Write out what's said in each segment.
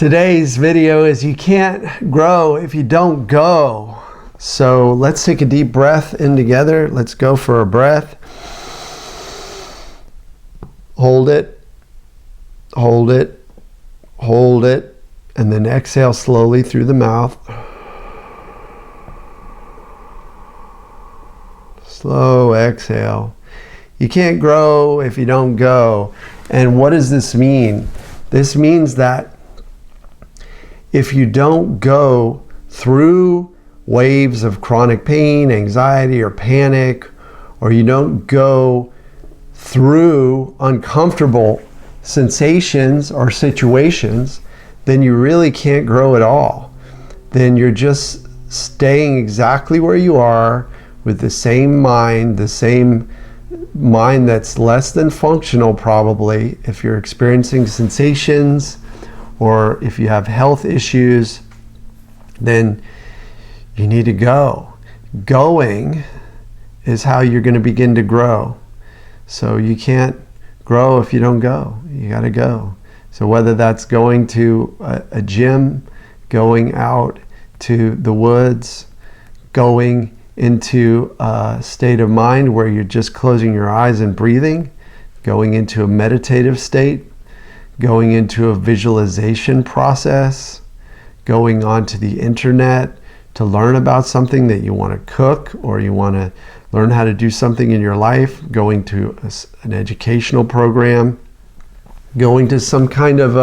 Today's video is you can't grow if you don't go. So let's take a deep breath in together. Let's go for a breath. Hold it, hold it, hold it, and then exhale slowly through the mouth. Slow exhale. You can't grow if you don't go. And what does this mean? This means that if you don't go through waves of chronic pain, anxiety, or panic, or you don't go through uncomfortable sensations or situations, then you really can't grow at all. Then you're just staying exactly where you are with the same mind that's less than functional probably. If you're experiencing sensations or if you have health issues, then you need to go. Going is how you're going to begin to grow. So you can't grow if you don't go. You got to go. So whether that's going to a gym, going out to the woods, going into a state of mind where you're just closing your eyes and breathing, going into a meditative state, going into a visualization process, going onto the internet to learn about something that you want to cook or you want to learn how to do something in your life, going to an educational program, going to some kind of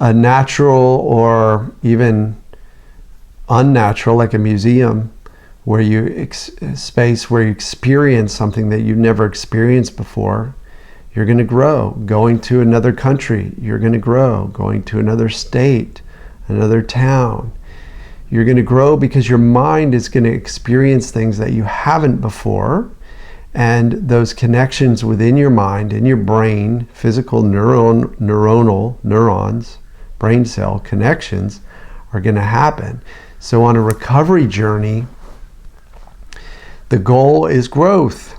a natural or even unnatural, like a museum, where you space where you experience something that you've never experienced before. You're going to grow. Going to another country, you're going to grow. Going to another state, another town, you're going to grow because your mind is going to experience things that you haven't before, and those connections within your mind, in your brain, physical neurons, brain cell connections are going to happen. So on a recovery journey, the goal is growth.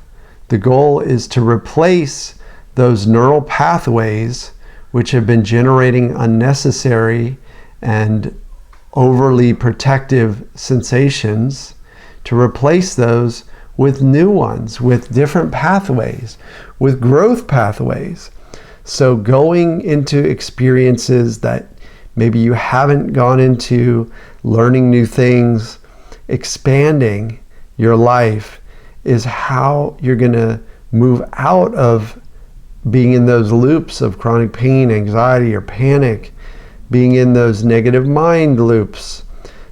The goal is to replace those neural pathways which have been generating unnecessary and overly protective sensations, to replace those with new ones, with different pathways, with growth pathways. So going into experiences that maybe you haven't gone into, learning new things, expanding your life is how you're going to move out of being in those loops of chronic pain, anxiety, or panic, being in those negative mind loops.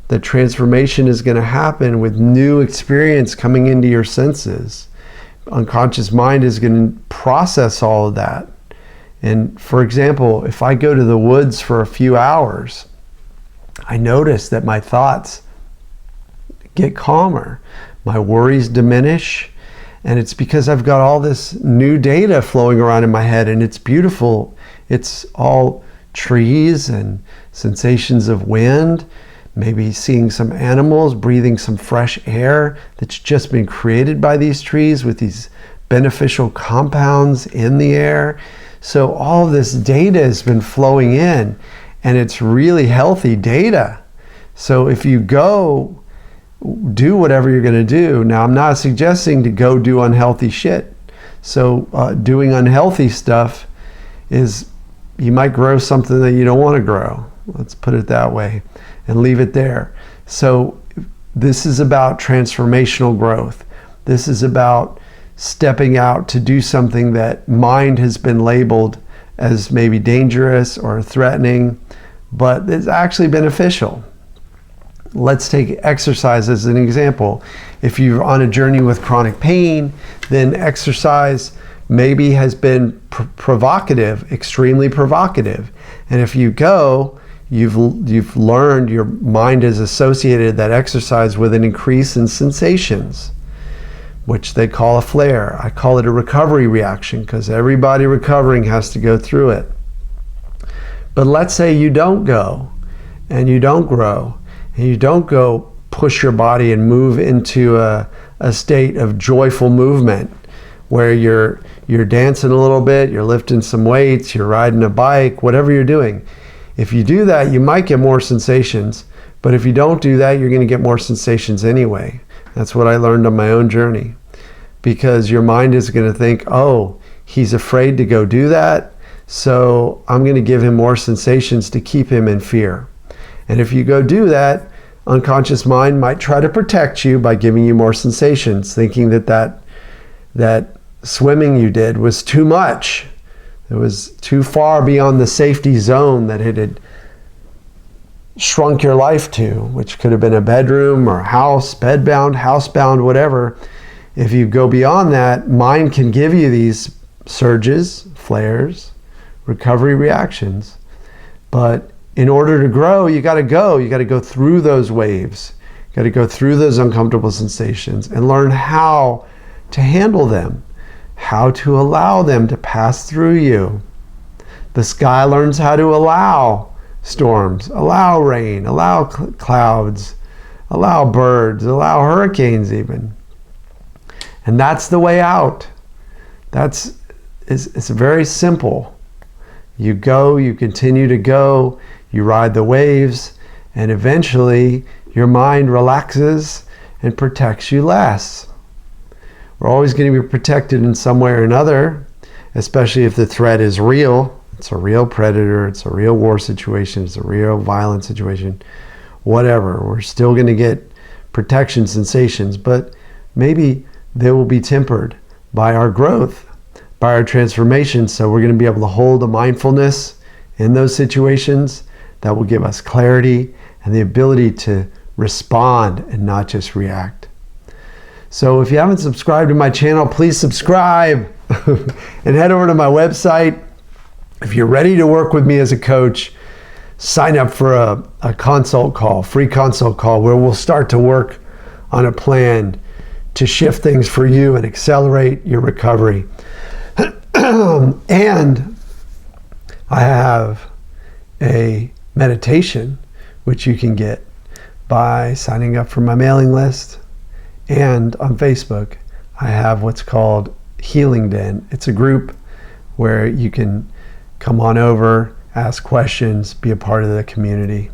The transformation is going to happen with new experience coming into your senses. Unconscious mind is going to process all of that. And for example, if I go to the woods for a few hours, I notice that my thoughts get calmer, my worries diminish, and it's because I've got all this new data flowing around in my head, and it's beautiful. It's all trees and sensations of wind, maybe seeing some animals, breathing some fresh air that's just been created by these trees with these beneficial compounds in the air. So all this data has been flowing in, and it's really healthy data. So if you go do whatever you're going to do, now I'm not suggesting to go do unhealthy shit. So doing unhealthy stuff is, you might grow something that you don't want to grow. Let's put it that way and leave it there. So this is about transformational growth. This is about stepping out to do something that mind has been labeled as maybe dangerous or threatening, but it's actually beneficial. Let's take exercise as an example. If you're on a journey with chronic pain, then exercise maybe has been provocative, extremely provocative. And if you go, you've learned, your mind has associated that exercise with an increase in sensations, which they call a flare. I call it a recovery reaction because everybody recovering has to go through it. But let's say you don't go and you don't grow and you don't go push your body and move into a state of joyful movement where you're dancing a little bit, you're lifting some weights, you're riding a bike, whatever you're doing. If you do that, you might get more sensations, but if you don't do that, you're going to get more sensations anyway. That's what I learned on my own journey, because your mind is going to think, oh, he's afraid to go do that, so I'm going to give him more sensations to keep him in fear. And if you go do that, unconscious mind might try to protect you by giving you more sensations, thinking that swimming you did was too much. It was too far beyond the safety zone that it had shrunk your life to, which could have been a bedroom or a house, bedbound, housebound, whatever. If you go beyond that, mind can give you these surges, flares, recovery reactions. But in order to grow, you got to go through those waves. You got to go through those uncomfortable sensations and learn how to handle them, how to allow them to pass through you. The sky learns how to allow storms, allow rain, allow clouds, allow birds, allow hurricanes even. And that's the way out. It's very simple. You go, you continue to go, you ride the waves, and eventually your mind relaxes and protects you less. We're always going to be protected in some way or another, especially if the threat is real. It's a real predator, it's a real war situation, it's a real violent situation, whatever. We're still going to get protection sensations, but maybe they will be tempered by our growth, by our transformation. So we're going to be able to hold a mindfulness in those situations that will give us clarity and the ability to respond and not just react. So if you haven't subscribed to my channel, please subscribe and head over to my website. If you're ready to work with me as a coach, sign up for a consult call, free consult call, where we'll start to work on a plan to shift things for you and accelerate your recovery. And I have a meditation which you can get by signing up for my mailing list. And on Facebook, I have what's called Healing Den. It's a group where you can come on over, ask questions, be a part of the community.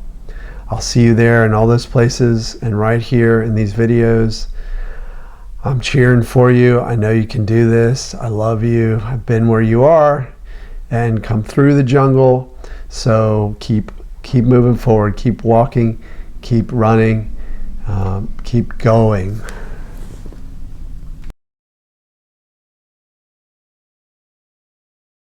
I'll see you there in all those places and right here in these videos. I'm cheering for you. I know you can do this. I love you. I've been where you are and come through the jungle. So keep moving forward, keep walking, keep running, keep going.